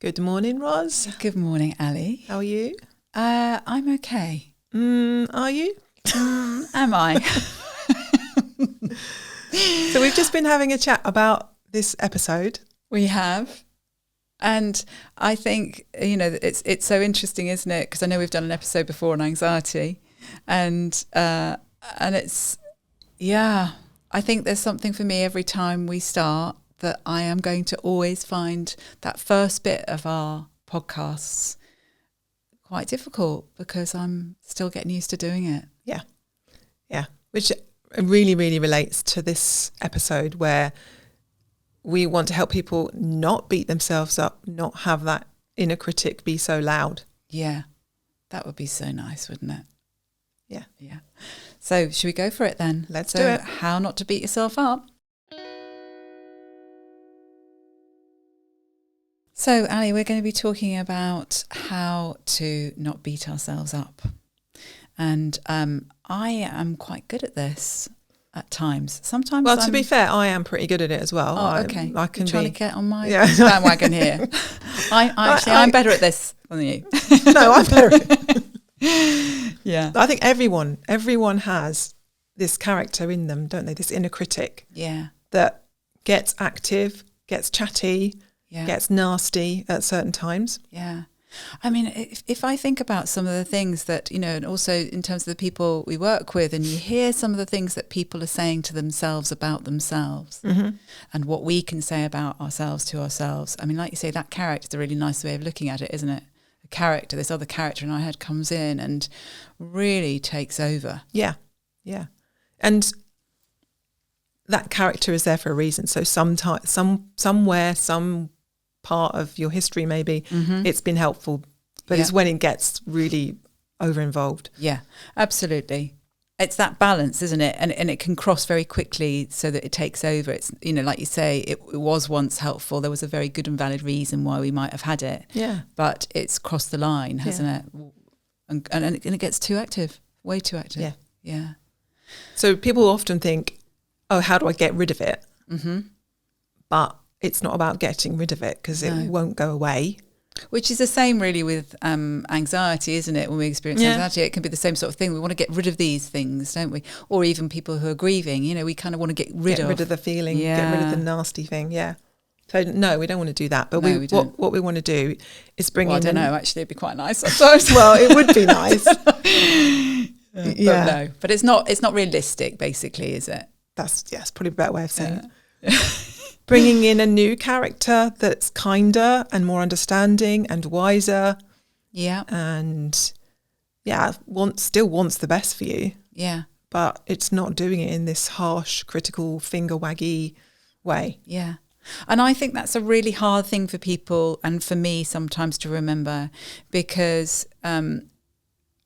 Good morning, Roz. Good morning, Ali. How are you? I'm okay. Are you? Am I? So we've just been having a chat about this episode. We have. And I think, it's so interesting, isn't it? Because I know we've done an episode before on anxiety. And it's, I think there's something for me every time we start that I am going to always find that first bit of our podcasts quite difficult because I'm still getting used to doing it. Yeah. Which really, really relates to this episode where we want to help people not beat themselves up, not have that inner critic be so loud. Yeah, that would be so nice, wouldn't it? Yeah. So should we go for it then? Let's do it. How not to beat yourself up. So, Ali, we're going to be talking about how to not beat ourselves up. And I am quite good at this at times. Sometimes to be fair, I am pretty good at it as well. Oh, okay. I can You're trying to get on my Yeah. bandwagon here. I'm better at this than you. No, I'm better at it. Yeah. I think everyone has this character in them, don't they? This inner critic. Yeah. That gets active, gets chatty, Yeah. gets nasty at certain times. Yeah. I mean, if I think about some of the things that, and also in terms of the people we work with, and you hear some of the things that people are saying to themselves about themselves and what we can say about ourselves to ourselves. I mean, like you say, that character is a really nice way of looking at it, isn't it? A character, this other character in our head comes in and really takes over. Yeah. And that character is there for a reason. So somewhere, some part of your history maybe, it's been helpful, but it's when it gets really over involved. Yeah, absolutely. It's that balance, isn't it? And it can cross very quickly so that it takes over. It's, like you say, it was once helpful. There was a very good and valid reason why we might have had it. Yeah. But it's crossed the line, hasn't it? And it gets too active, way too active. Yeah. So people often think, oh, how do I get rid of it? But it's not about getting rid of it because it won't go away. Which is the same really with anxiety, isn't it? When we experience anxiety, it can be the same sort of thing. We want to get rid of these things, don't we? Or even people who are grieving, we kind of want to get rid of the feeling, get rid of the nasty thing. Yeah. So no, we don't want to do that. But we don't. What we want to do is bring in. I don't know. Actually, it'd be quite nice sometimes. Well, it would be nice. But it's not realistic. Basically, is it? That's probably a better way of saying it. Bringing in a new character that's kinder and more understanding and wiser. Yeah. And still wants the best for you. Yeah. But it's not doing it in this harsh, critical, finger waggy way. Yeah. And I think that's a really hard thing for people and for me sometimes to remember, because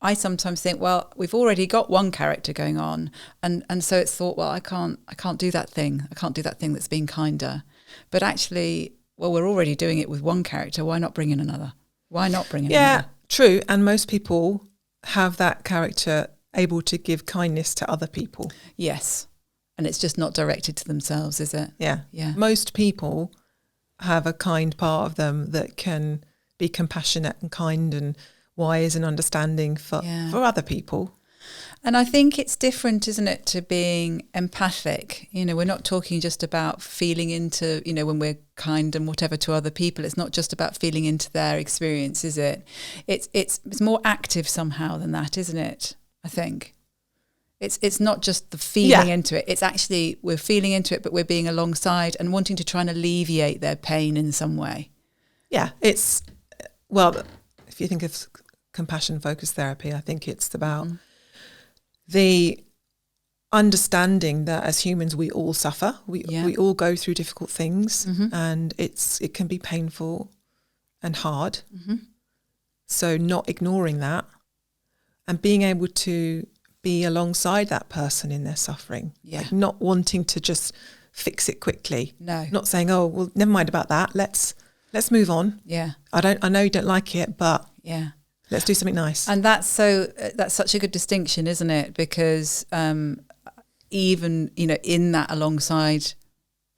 I sometimes think, well, we've already got one character going on, and so it's thought, well, I can't do that thing. I can't do that thing that's being kinder. But actually, well, we're already doing it with one character. Why not bring in another? Why not bring in another? Yeah, true. And most people have that character able to give kindness to other people. Yes. And it's just not directed to themselves, is it? Yeah. Yeah. Most people have a kind part of them that can be compassionate and kind and wise and understanding for other people. And I think it's different, isn't it, to being empathic? We're not talking just about feeling into, when we're kind and whatever to other people, it's not just about feeling into their experience, is it? It's more active somehow than that, isn't it? I think. It's not just the feeling into it. It's actually, we're feeling into it, but we're being alongside and wanting to try and alleviate their pain in some way. Yeah, if you think of compassion-focused therapy, I think it's about the understanding that as humans we all suffer. We all go through difficult things, and it can be painful and hard. So not ignoring that and being able to be alongside that person in their suffering. Like not wanting to just fix it quickly. No. Not saying, oh, well, never mind about that. Let's move on. Yeah. I know you don't like it, but let's do something nice. And that's such a good distinction, isn't it? Because even, in that alongside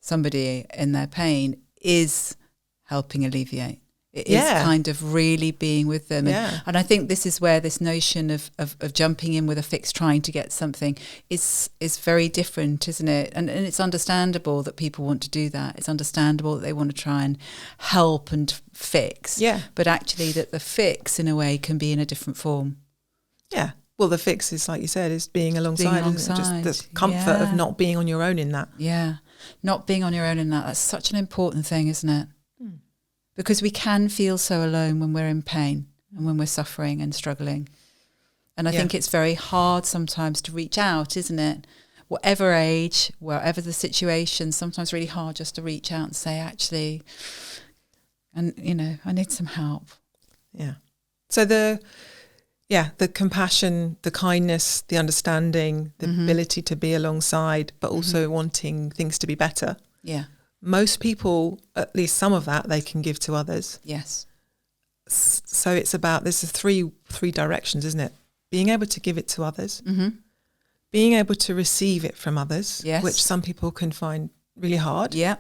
somebody in their pain is helping alleviate. It is kind of really being with them. Yeah. And I think this is where this notion of jumping in with a fix, trying to get something is very different, isn't it? And it's understandable that people want to do that. It's understandable that they want to try and help and fix. Yeah. But actually that the fix, in a way, can be in a different form. Yeah. Well, the fix is, like you said, is being alongside. Isn't it? Just the comfort of not being on your own in that. Yeah. Not being on your own in that. That's such an important thing, isn't it? Because we can feel so alone when we're in pain and when we're suffering and struggling. And I think it's very hard sometimes to reach out, isn't it? Whatever age, wherever the situation, sometimes really hard just to reach out and say, actually, and, you know, I need some help. Yeah. So the compassion, the kindness, the understanding, the ability to be alongside, but also wanting things to be better. Yeah. Most people, at least some of that, they can give to others. Yes. So it's about, there's three directions, isn't it? Being able to give it to others, being able to receive it from others, which some people can find really hard. Yeah.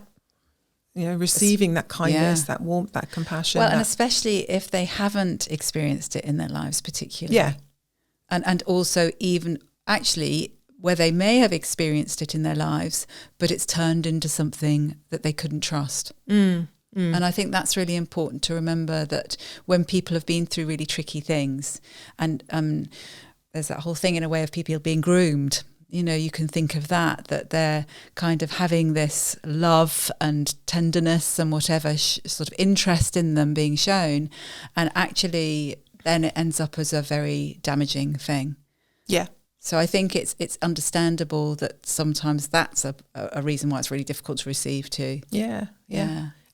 You know, receiving that kindness, that warmth, that compassion. Well, and especially if they haven't experienced it in their lives particularly. Yeah. And also even actually where they may have experienced it in their lives, but it's turned into something that they couldn't trust. And I think that's really important to remember, that when people have been through really tricky things, and there's that whole thing in a way of people being groomed, you know, you can think of that they're kind of having this love and tenderness and whatever sort of interest in them being shown, and actually then it ends up as a very damaging thing. Yeah. So I think it's understandable that sometimes that's a reason why it's really difficult to receive too. Yeah.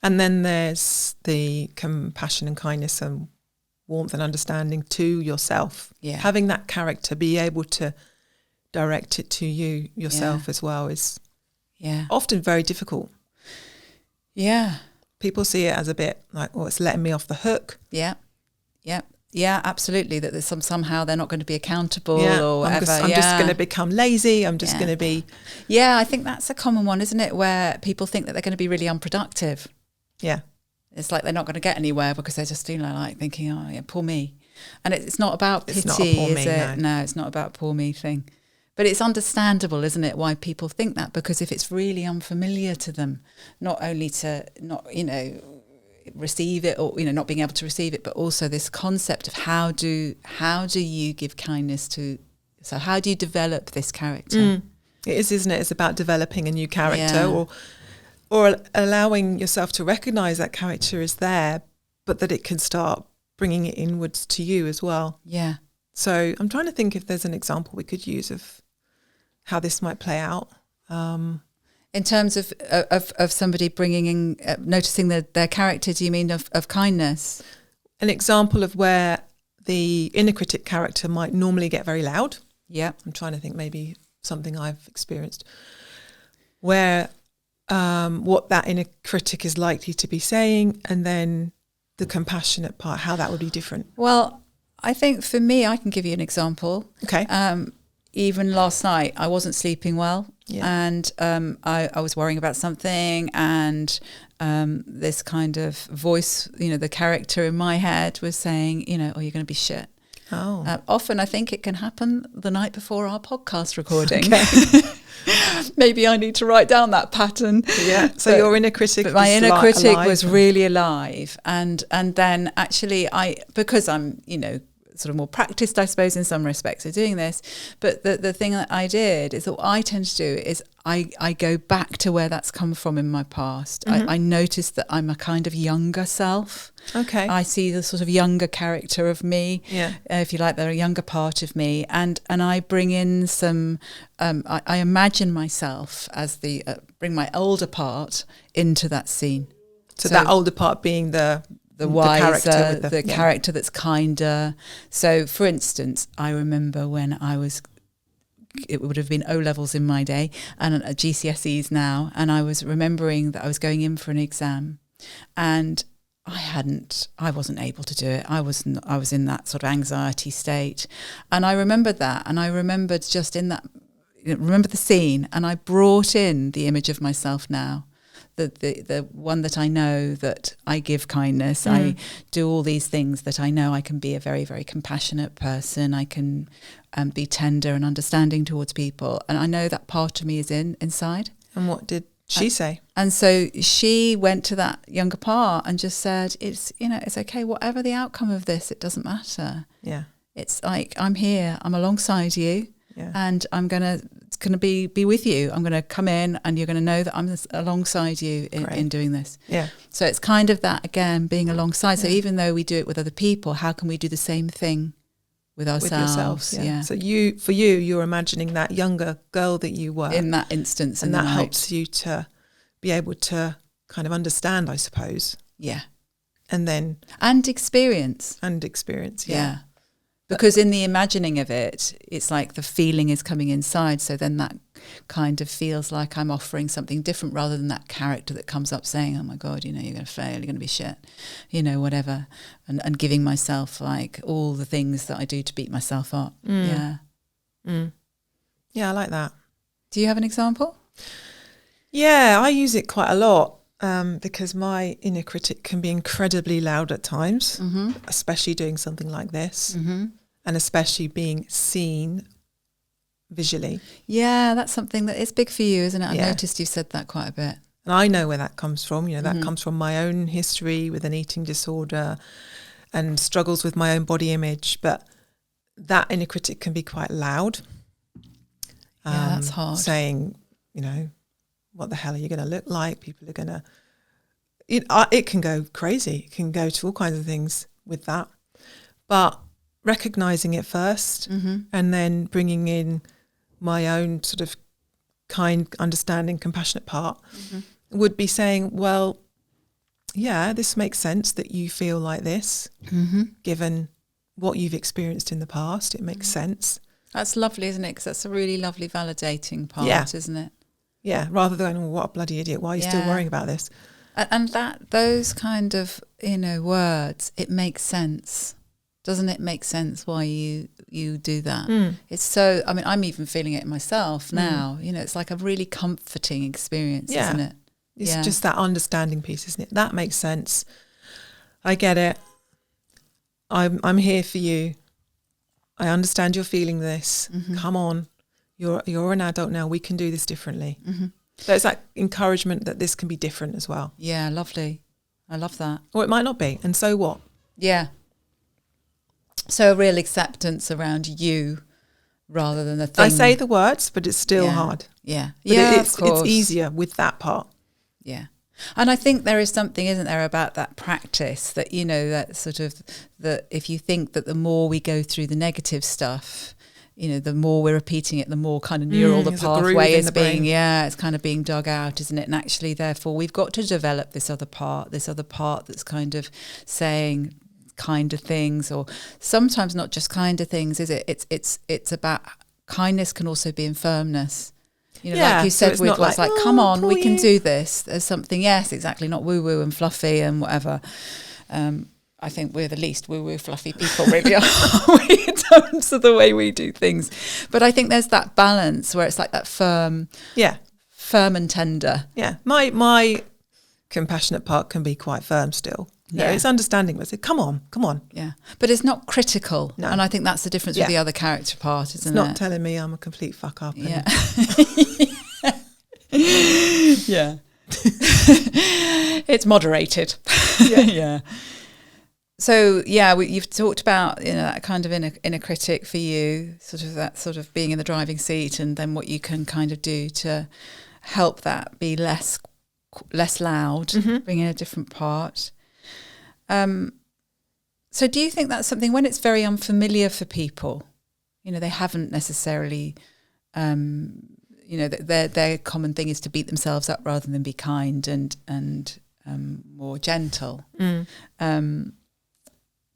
And then there's the compassion and kindness and warmth and understanding to yourself. Yeah. Having that character, be able to direct it to yourself as well is often very difficult. Yeah. People see it as a bit like, oh, it's letting me off the hook. Yeah. Yeah. Yeah, absolutely. That there's somehow they're not going to be accountable or whatever. I'm just going to become lazy. I'm just going to be. Yeah, I think that's a common one, isn't it? Where people think that they're going to be really unproductive. Yeah. It's like they're not going to get anywhere because they're just, you know, like thinking, oh, yeah, poor me. And it's not about pity, is it? No, it's not about poor me thing. But it's understandable, isn't it, why people think that? Because if it's really unfamiliar to them, not only to not, you know, receive it, or, you know, not being able to receive it, but also this concept of how do you give kindness to, so how do you develop this character? It is, isn't it? It's about developing a new character, or allowing yourself to recognize that character is there, but that it can start bringing it inwards to you as well. Yeah. So I'm trying to think if there's an example we could use of how this might play out. In terms of somebody bringing in, noticing their character, do you mean of kindness? An example of where the inner critic character might normally get very loud. Yeah. I'm trying to think maybe something I've experienced where what that inner critic is likely to be saying, and then the compassionate part, how that would be different. Well, I think for me, I can give you an example. Okay. Even last night, I wasn't sleeping well. Yeah. And I was worrying about something, and this kind of voice, you know, the character in my head was saying, you know, oh, you're going to be shit. Oh. Often I think it can happen the night before our podcast recording. Okay. Maybe I need to write down that pattern. Yeah. So your inner critic, but my inner critic was really alive, and then actually because I'm, you know, sort of more practiced, I suppose, in some respects of doing this. But the thing that I did is, what I tend to do is I go back to where that's come from in my past. I notice that I'm a kind of younger self. Okay. I see the sort of younger character of me, if you like, the younger part of me. And I bring in some, I imagine myself as bring my older part into that scene. So that older part being the wiser, the character that's kinder. So, for instance, I remember when it would have been O-levels in my day, and GCSEs now, and I was remembering that I was going in for an exam, and I wasn't able to do it. I was in that sort of anxiety state, and I remembered that, and I remembered just in that, remember the scene, and I brought in the image of myself now, the one that I know that I give kindness. I do all these things that I know I can be a very, very compassionate person. I can be tender and understanding towards people. And I know that part of me is inside. And what did she say? And so she went to that younger part and just said, it's okay, whatever the outcome of this, it doesn't matter. Yeah. It's like, I'm here, I'm alongside you, and I'm going to be with you. I'm going to come in and you're going to know that I'm alongside you in doing this. Yeah. So it's kind of that, again, being alongside. So even though we do it with other people, how can we do the same thing with ourselves? With yourself, So you're imagining that younger girl that you were. In that instance. And that helps you to be able to kind of understand, I suppose. Yeah. And experience. Yeah. Because in the imagining of it, it's like the feeling is coming inside. So then that kind of feels like I'm offering something different rather than that character that comes up saying, oh my God, you're going to fail, you're going to be shit, whatever. And giving myself like all the things that I do to beat myself up. Yeah. Yeah, I like that. Do you have an example? Yeah, I use it quite a lot. Because my inner critic can be incredibly loud at times, especially doing something like this, and especially being seen visually. Yeah, that's something that is big for you, isn't it? I noticed you said that quite a bit. And I know where that comes from. That comes from my own history with an eating disorder and struggles with my own body image. But that inner critic can be quite loud. That's hard. Saying, what the hell are you going to look like? People are going to... It can go crazy. It can go to all kinds of things with that. But recognising it first and then bringing in my own sort of kind, understanding, compassionate part would be saying, well, yeah, this makes sense that you feel like this, given what you've experienced in the past. It makes sense. That's lovely, isn't it? Because that's a really lovely validating part, isn't it? Yeah, rather than, oh, what a bloody idiot, why are you still worrying about this? And those kind of, words, it makes sense. Doesn't it make sense why you do that? It's so, I'm even feeling it myself now. It's like a really comforting experience, isn't it? It's just that understanding piece, isn't it? That makes sense. I get it. I'm here for you. I understand you're feeling this. Come on. You're an adult now. We can do this differently. So it's that encouragement that this can be different as well. Yeah, lovely. I love that. Or it might not be. And so what? Yeah. So a real acceptance around you rather than the thing. I say the words, but it's still hard. Yeah. But of course. It's easier with that part. Yeah. And I think there is something, isn't there, about that practice that, that sort of, that if you think that the more we go through the negative stuff, the more we're repeating it, the more kind of neural the pathway is being, it's kind of being dug out, isn't it? And actually, therefore, we've got to develop this other part that's kind of saying kinder things, or sometimes not just kinder things, is it? It's about kindness can also be in firmness. Like you said, so with what's like, come on, we can do this. There's something, yes, exactly, not woo-woo and fluffy and whatever. I think we're the least woo-woo fluffy people, really, are we, in terms of the way we do things. But I think there's that balance where it's like that firm and tender. Yeah, my compassionate part can be quite firm still. It's understanding. But come on. Yeah, but it's not critical. No. And I think that's the difference with the other character part, isn't it? It's not telling me I'm a complete fuck up. Yeah. Yeah. It's moderated. Yeah. So you've talked about that kind of inner critic for you, sort of that sort of being in the driving seat, and then what you can kind of do to help that be less loud, bring in a different part. So do you think that's something when it's very unfamiliar for people? They haven't necessarily, their common thing is to beat themselves up rather than be kind and more gentle.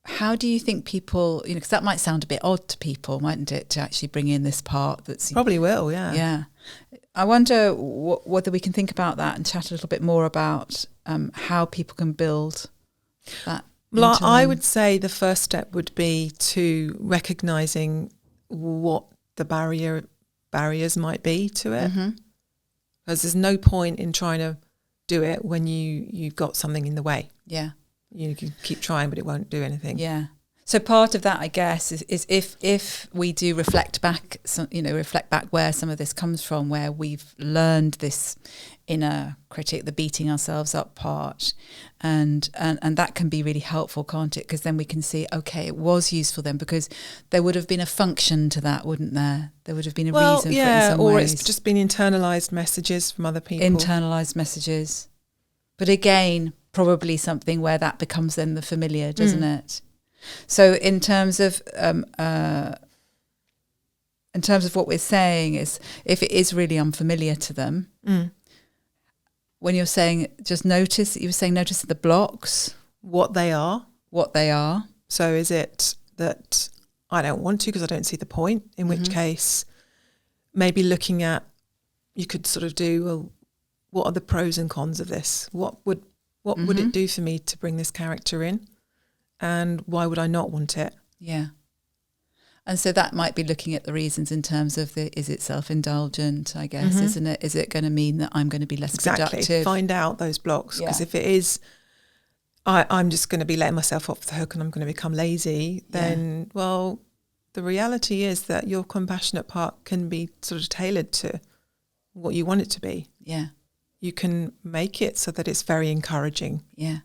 How do you think people, because that might sound a bit odd to people, mightn't it, to actually bring in this part that's... Probably will, yeah. Yeah. I wonder whether we can think about that and chat a little bit more about how people can build that. Well, I would say the first step would be to recognising what the barriers might be to it. Because there's no point in trying to do it when you've got something in the way. Yeah. You can keep trying, but it won't do anything. Yeah. So part of that, I guess, is if we do reflect back, reflect back where some of this comes from, where we've learned this inner critic, the beating ourselves up part, and that can be really helpful, can't it? Because then we can see, okay, it was useful then, because there would have been a function to that, wouldn't there? There would have been a reason for it in some or ways. it's just been internalised messages from other people. Internalised messages. But again, probably something where that becomes then the familiar, doesn't it? So in terms of what we're saying is, if it is really unfamiliar to them, when you're saying just notice, you were saying notice the blocks. What they are. So is it that I don't want to because I don't see the point, in which case maybe looking at, you could sort of do, well, what are the pros and cons of this? What would it do for me to bring this character in? And why would I not want it? Yeah. And so that might be looking at the reasons in terms of is it self-indulgent, I guess, isn't it? Is it going to mean that I'm going to be less productive? Find out those blocks. Because if it is, I'm just going to be letting myself off the hook and I'm going to become lazy, then, well, the reality is that your compassionate part can be sort of tailored to what you want it to be. Yeah. You can make it so that it's very encouraging. Yeah.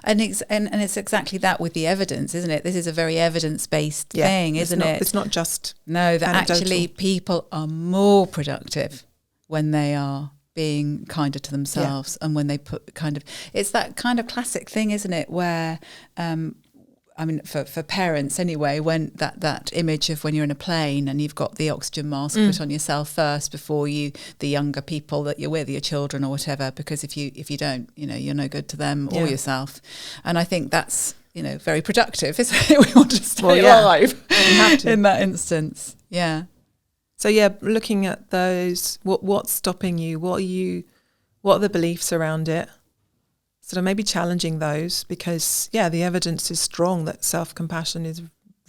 And it's exactly that with the evidence, isn't it? This is a very evidence-based thing, isn't it? It's not just that anecdotal. Actually people are more productive when they are being kinder to themselves and when they put it's that kind of classic thing, isn't it? Where, for parents anyway, when that image of when you're in a plane and you've got the oxygen mask put on yourself first before the younger people that you're with, your children or whatever, because if you don't, you're no good to them or yourself. And I think that's, very productive, isn't it? We want to stay alive in that instance. Yeah. So looking at those, what's stopping you? What are the beliefs around it? Sort of maybe challenging those, because the evidence is strong that self-compassion is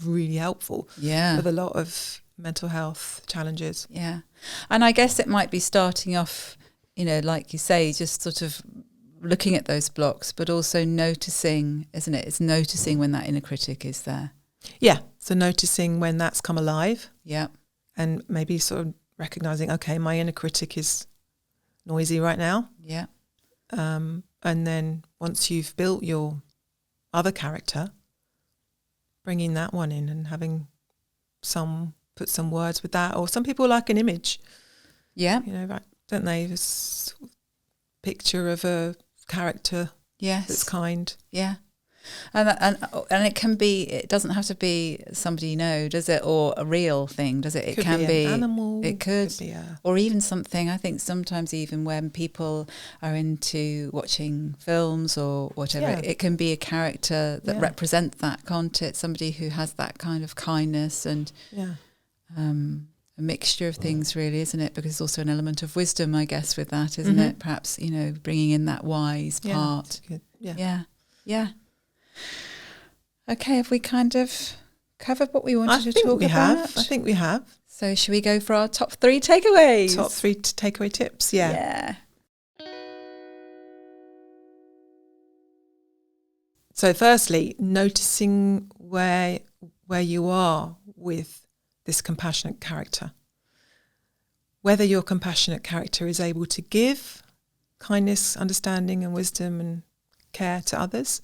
really helpful with a lot of mental health challenges. Yeah. And I guess it might be starting off, like you say, just sort of looking at those blocks, but also noticing, isn't it? It's noticing when that inner critic is there. Yeah. So noticing when that's come alive. Yeah. And maybe sort of recognizing, okay, my inner critic is noisy right now. Yeah. And then once you've built your other character, bringing that one in and having put some words with that. Or some people like an image. Yeah. Right, don't they? This picture of a character that's kind. Yeah. And it can be, it doesn't have to be somebody you know, does it? Or a real thing, does it? It can be an animal. It could be or even something, I think sometimes even when people are into watching films or whatever, it can be a character that represents that, can't it? Somebody who has that kind of kindness and a mixture of things, really, isn't it? Because there's also an element of wisdom, I guess, with that, isn't it? Perhaps, bringing in that wise part. Yeah. Okay, have we kind of covered what we wanted to talk about? I think we have. So should we go for our top 3 takeaways? Top 3 takeaway tips, yeah. So firstly, noticing where you are with this compassionate character. Whether your compassionate character is able to give kindness, understanding and wisdom and care to others,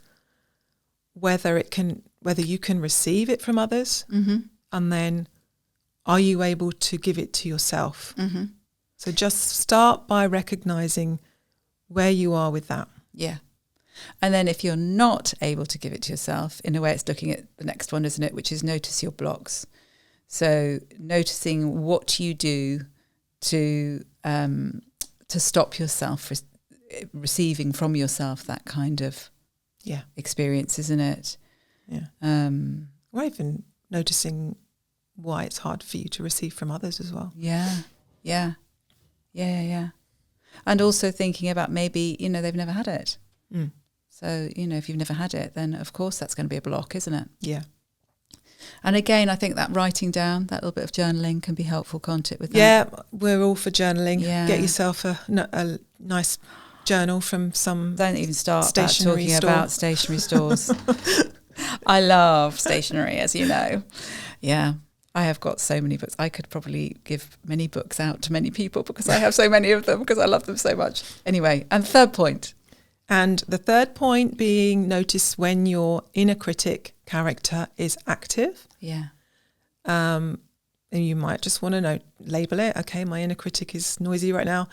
whether you can receive it from others, and then are you able to give it to yourself? So just start by recognizing where you are with that. Yeah. And then if you're not able to give it to yourself, in a way it's looking at the next one, isn't it, which is notice your blocks. So noticing what you do to stop yourself receiving from yourself that kind of experience, isn't it? Yeah. Or even noticing why it's hard for you to receive from others as well. Yeah. And also thinking about maybe, they've never had it. So, if you've never had it, then of course that's going to be a block, isn't it? Yeah. And again, I think that writing down, that little bit of journaling can be helpful, can't it, with that? Yeah, we're all for journaling. Yeah. Get yourself a nice journal from some Don't even start stationery talking store. about stationery stores. I love stationery, as you know. Yeah. I have got so many books. I could probably give many books out to many people because I have so many of them because I love them so much. Anyway, and third point. And the third point being, notice when your inner critic character is active. Yeah. And you might just want to label it. Okay, my inner critic is noisy right now.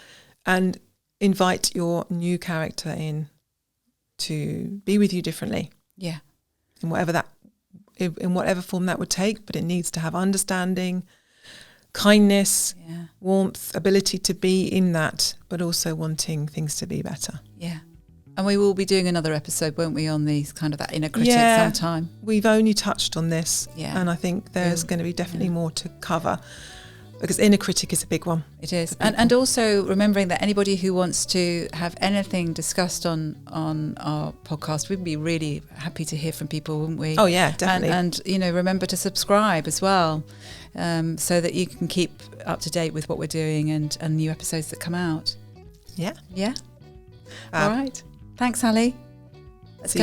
And invite your new character in to be with you differently. Yeah. In whatever form that would take, but it needs to have understanding, kindness, warmth, ability to be in that, but also wanting things to be better. Yeah. And we will be doing another episode, won't we, on these kind of that inner critic sometime. We've only touched on this. Yeah. And I think there's going to be definitely more to cover, because inner critic is a big one. It is. And also remembering that anybody who wants to have anything discussed on our podcast, we'd be really happy to hear from people, wouldn't we? Oh, yeah, definitely. And remember to subscribe as well, so that you can keep up to date with what we're doing and new episodes that come out. Yeah. Yeah. All right. Thanks, Ali. Let's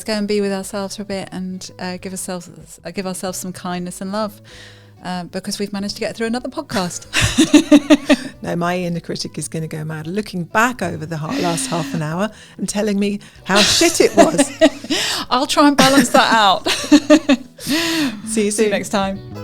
go and be with ourselves for a bit and give ourselves some kindness and love. Because we've managed to get through another podcast. No, my inner critic is going to go mad looking back over the last half an hour and telling me how shit it was. I'll try and balance that out. See you soon. See you next time.